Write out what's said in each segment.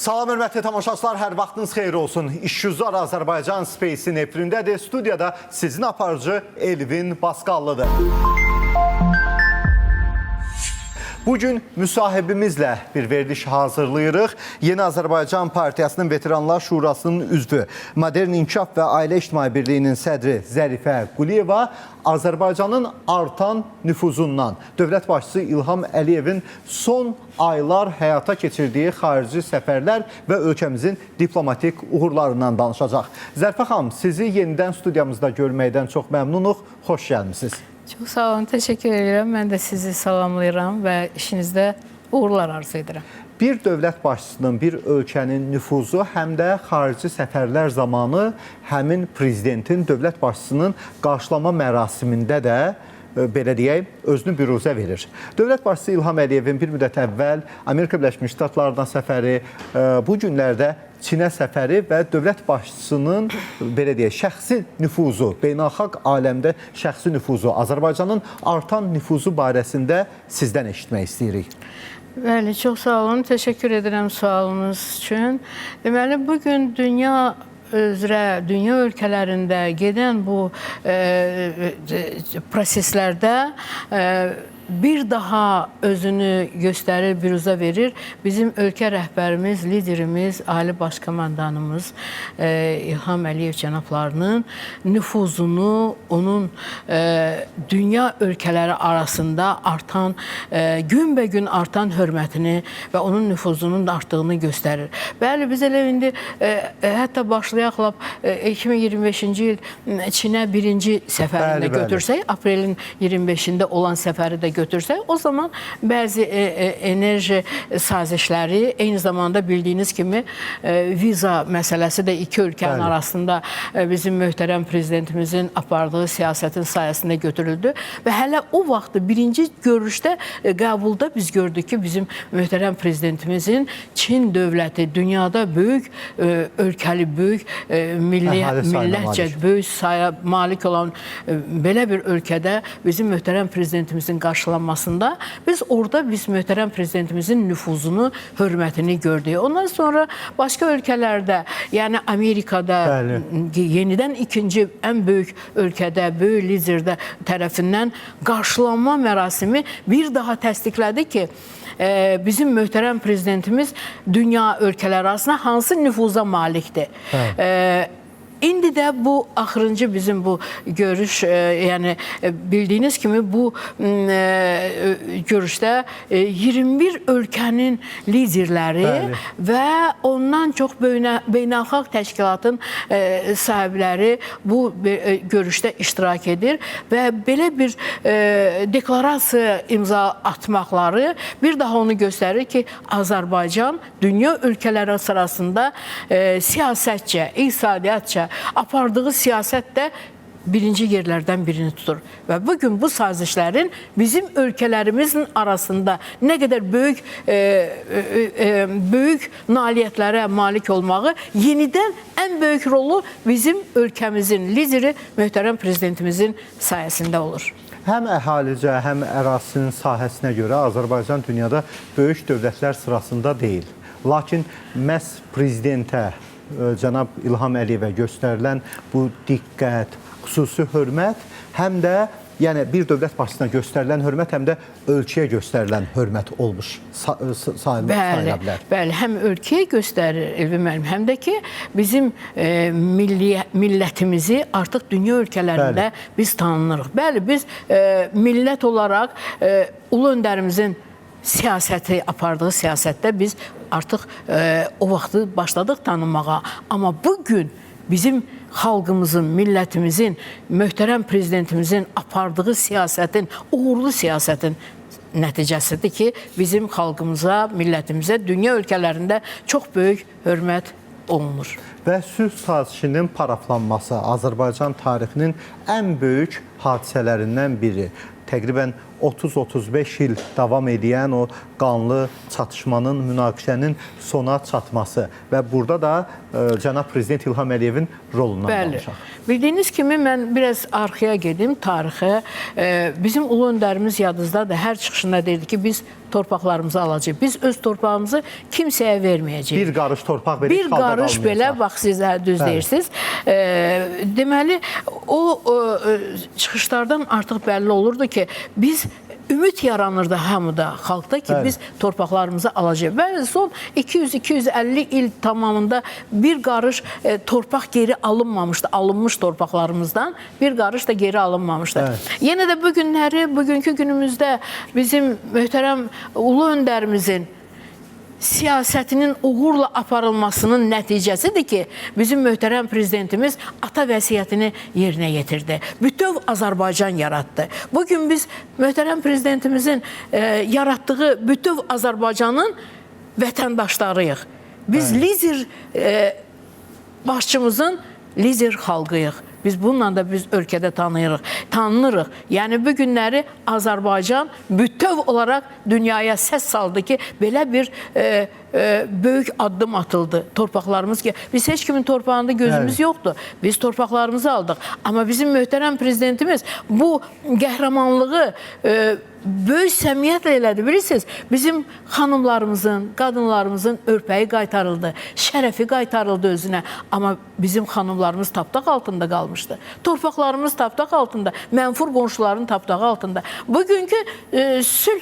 Salam hörmətli tamaşaçılar, hər vaxtınız xeyir olsun. İşgüzar Azərbaycan Space-in efirindədir. Studiyada sizin aparıcı Elvin Basqallıdır. Bugün müsahibimizlə bir veriliş hazırlayırıq. Yeni Azərbaycan Partiyasının Veteranlar Şurasının üzvü, Modern İnkişaf və Ailə İctimai Birliyinin sədri Zərifə Quliyeva Azərbaycanın artan nüfuzundan, dövlət başçısı İlham Əliyevin son aylar həyata keçirdiyi xarici səfərlər və ölkəmizin diplomatik uğurlarından danışacaq. Zərifə xanım, sizi yenidən studiyamızda görməkdən çox məmnunuq, xoş gəlmisiniz. Çox sağ olun, təşəkkür edirəm. Mən də sizi salamlayıram və işinizdə uğurlar arzu edirəm. Bir dövlət başçısının, bir ölkənin nüfuzu həm də xarici səfərlər zamanı həmin prezidentin, dövlət başçısının qarşılama mərasimində də belə deyək, özünü büruzə verir. Dövlət başçısı İlham Əliyevin bir müddət əvvəl Amerika Birləşmiş Ştatlarına səfəri, bu günlərdə Çinə səfəri və dövlət başçısının belə deyək, şəxsi nüfuzu, beynəlxalq aləmdə şəxsi nüfuzu, Azərbaycanın artan nüfuzu barəsində sizdən eşitmək istəyirik. Bəli, çox sağ olun. Təşəkkür edirəm sualınız üçün. Deməli, bugün dünya üzrə, dünya ölkələrində gedən bu proseslərdə bir daha özünü göstərir, büruzə verir. Bizim ölkə rəhbərimiz, liderimiz, Ali Baş Komandanımız İlham Əliyev cənablarının nüfuzunu, onun dünya ölkələri arasında artan, günbəgün artan hörmətini və onun nüfuzunun da artdığını göstərir. Bəli, biz elə indi hətta başlayaq 2025-ci il Çinə birinci səfərində götürsək, aprelin 25-də olan səfəri də götürsək, o zaman bəzi enerji sazişləri, eyni zamanda bildiyiniz kimi viza məsələsi də iki ölkənin arasında bizim möhtərəm prezidentimizin apardığı siyasətin sayəsində götürüldü və hələ o vaxtı birinci görüşdə qəbulda biz gördük ki, bizim möhtərəm prezidentimizin Çin dövləti dünyada böyük ölkəli, böyük millətcə böyük saya malik olan belə bir ölkədə bizim möhtərəm prezidentimizin qarşılanmasında biz orada möhtərəm prezidentimizin nüfuzunu, hörmətini gördük. Ondan sonra başqa ölkələrdə, yəni Amerikada yenidən ikinci ən böyük ölkədə, böyük liderdə tərəfindən qarşılanma mərasimi bir daha təsdiqlədi ki, bizim möhtərəm prezidentimiz dünya ölkələri arasında hansı nüfuza malikdir? İndi də bu axırıncı bizim bu görüş, yəni bildiyiniz kimi bu görüşdə 21 ölkənin liderləri və ondan çox beynəlxalq təşkilatın sahibləri bu görüşdə iştirak edir və belə bir deklarasiya imza atmaqları bir daha onu göstərir ki, Azərbaycan dünya ölkələri arasında siyasətcə, iqtisadiyyatca apardığı siyasət də birinci yerlərdən birini tutur. Və bugün bu sazişlərin bizim ölkələrimizin arasında nə qədər böyük nailiyyətlərə malik olmağı yenidən ən böyük rolu bizim ölkəmizin lideri, möhtərəm prezidentimizin sayəsində olur. Həm əhalicə, həm ərazisinin sahəsinə görə Azərbaycan dünyada böyük dövlətlər sırasında deyil. Lakin məhz prezidentə, cənab İlham Əliyevə göstərilən bu diqqət, xüsusi hörmət həm də yəni bir dövlət başçısına göstərilən hörmət həm də ölkəyə göstərilən hörmət olmuş sayıla bilər. Bəli, həm ölkəyə göstərir Elvin müəllim, həm də ki bizim millətimizi artıq dünya ölkələrində biz tanınırıq. Bəli, biz millət olaraq ulu öndərimizin siyasəti, apardığı siyasətdə biz artıq o vaxtı başladıq tanınmağa. Amma bugün bizim xalqımızın, millətimizin, möhtərəm prezidentimizin apardığı siyasətin, uğurlu siyasətin nəticəsidir ki, bizim xalqımıza, millətimizə dünya ölkələrində çox böyük hörmət olunur. Və sülh sazişinin paraflanması Azərbaycan tarixinin ən böyük hadisələrindən biri. təqribən 30-35 il davam edən o qanlı çatışmanın, münaqişənin sona çatması və burada da cənab prezident İlham Əliyevin rolundan danışaq. Bildiyiniz kimi mən biraz arxaya gedim, tarixə. Bizim ulu öndərimiz yadınızdadır. Hər çıxışında deyirdi ki, biz torpaqlarımızı alacağıq. Biz öz torpağımızı kimsəyə verməyəcəyik. Bir qarış torpaq verib, bir qarış belə, bax siz düz deyirsiniz. Deməli, o çıxışlardan artıq bəlli olurdu ki, biz ümid yaranırdı hamıda, xalqda ki, biz torpaqlarımızı alacağıq. Və son 200-250 il tamamında bir qarış torpaq geri alınmamışdı. Alınmış torpaqlarımızdan bir qarış da geri alınmamışdı. Yenə də bu günləri, bugünkü günümüzdə bizim möhtərəm ulu öndərimizin siyasətinin uğurla aparılmasının nəticəsidir ki, bizim möhtərəm prezidentimiz ata vəsiyyətini yerinə yetirdi. Bütöv Azərbaycan yaratdı. Bugün biz möhtərəm prezidentimizin yaratdığı bütöv Azərbaycanın vətəndaşlarıyıq. Biz lider başçımızın lider xalqıyıq. Biz bununla da biz ölkədə tanınırıq. Yəni bu günləri Azərbaycan bütöv olaraq dünyaya səs saldı ki, belə bir böyük addım atıldı. Torpaqlarımız ki, biz heç kimin torpağında gözümüz yoxdur. Biz torpaqlarımızı aldıq. Amma bizim möhtərəm prezidentimiz bu qəhrəmanlığı böyük səmiyyətlə elədi. Bilirsiniz, bizim xanımlarımızın, qadınlarımızın örpəyi qaytarıldı, şərəfi qaytarıldı özünə. Amma bizim xanımlarımız tapdaq altında qalmışdı. Torpaqlarımız tapdaq altında, mənfur qonşuların tapdağı altında. Bugünkü sülh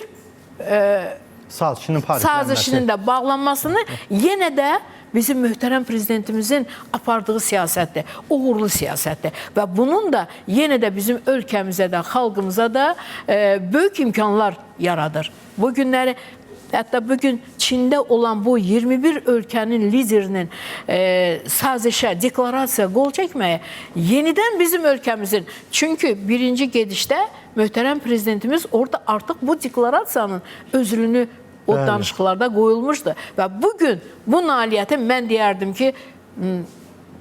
sazişinin də bağlanmasını yenə də bizim möhtərəm prezidentimizin apardığı siyasətdir, uğurlu siyasətdir. Və bunun da yenə də bizim ölkəmizə də, xalqımıza da böyük imkanlar yaradır. Bu günləri, hətta bugün Çində olan bu 21 ölkənin liderinin sazişə, deklarasiya qol çəkməyə yenidən bizim ölkəmizin, çünki birinci gedişdə möhtərəm prezidentimiz orada artıq bu deklarasiyanın özülünü o danışıqlarda qoyulmuşdu. Və bugün bu nailiyyətin mən deyərdim ki,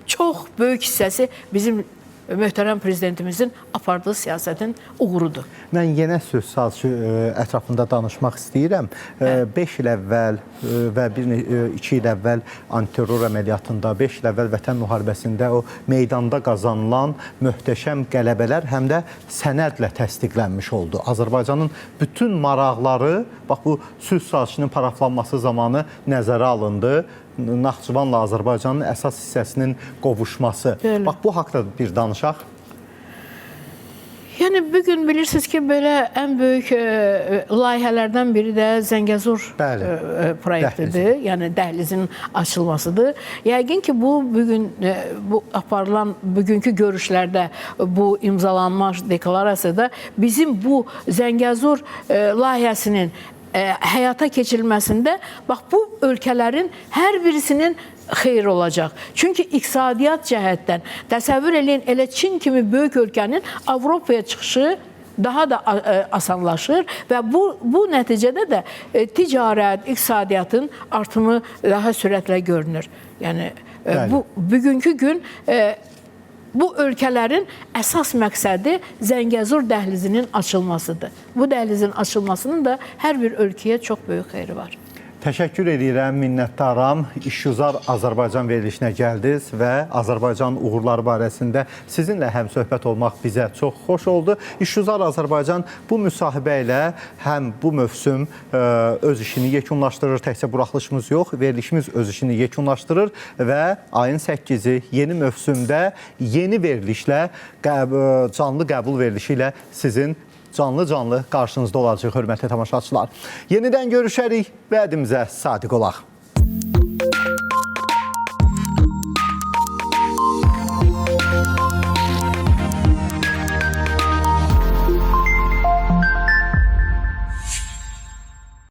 çox böyük hissəsi bizim möhtərəm prezidentimizin apardığı siyasətin uğurudur. Mən yenə söz sazişi ətrafında danışmaq istəyirəm. 5 il əvvəl və 2 il əvvəl antiterror əməliyyatında, 5 il əvvəl Vətən müharibəsində o meydanda qazanılan möhtəşəm qələbələr həm də sənədlə təsdiqlənmiş oldu. Azərbaycanın bütün maraqları bax bu sülh sazişinin paraflanması zamanı nəzərə alındı. Naxçıvanla Azərbaycanın əsas hissəsinin qovuşması. Bax, bu haqda bir danışaq. Yəni, bugün bilirsiniz ki, belə ən böyük layihələrdən biri də Zəngəzur proyektidir. Yəni, dəhlizin açılmasıdır. Yəqin ki, bu aparılan bugünkü görüşlərdə, bu imzalanmış deklarasiyada bizim bu Zəngəzur layihəsinin həyata keçirilməsində bax bu ölkələrin hər birisinin xeyir olacaq. Çünki iqtisadiyyat cəhətdən təsəvvür eləyin, elə Çin kimi böyük ölkənin Avropaya çıxışı daha da asanlaşır və bu nəticədə də ticarət, iqtisadiyyatın artımı daha sürətlə görünür. Yəni, bugünkü gün bu ölkələrin əsas məqsədi Zəngəzur dəhlizinin açılmasıdır. Bu dəhlizin açılmasının da hər bir ölkəyə çox böyük xeyri var. Təşəkkür edirəm, minnətdaram. İşgüzar Azərbaycan verilişinə gəldiniz və Azərbaycan uğurları barəsində sizinlə həmsöhbət olmaq bizə çox xoş oldu. İşgüzar Azərbaycan bu müsahibə ilə həm bu mövsüm öz işini yekunlaşdırır, təkcə buraxılışımız yox, verilişimiz öz işini yekunlaşdırır və ayın 8-i yeni mövsümdə yeni verilişlə, canlı qəbul verilişi ilə sizin canlı qarşınızda olacaq, hörmətli tamaşaçılar. Yenidən görüşərik, vədimizə sadiq olaq.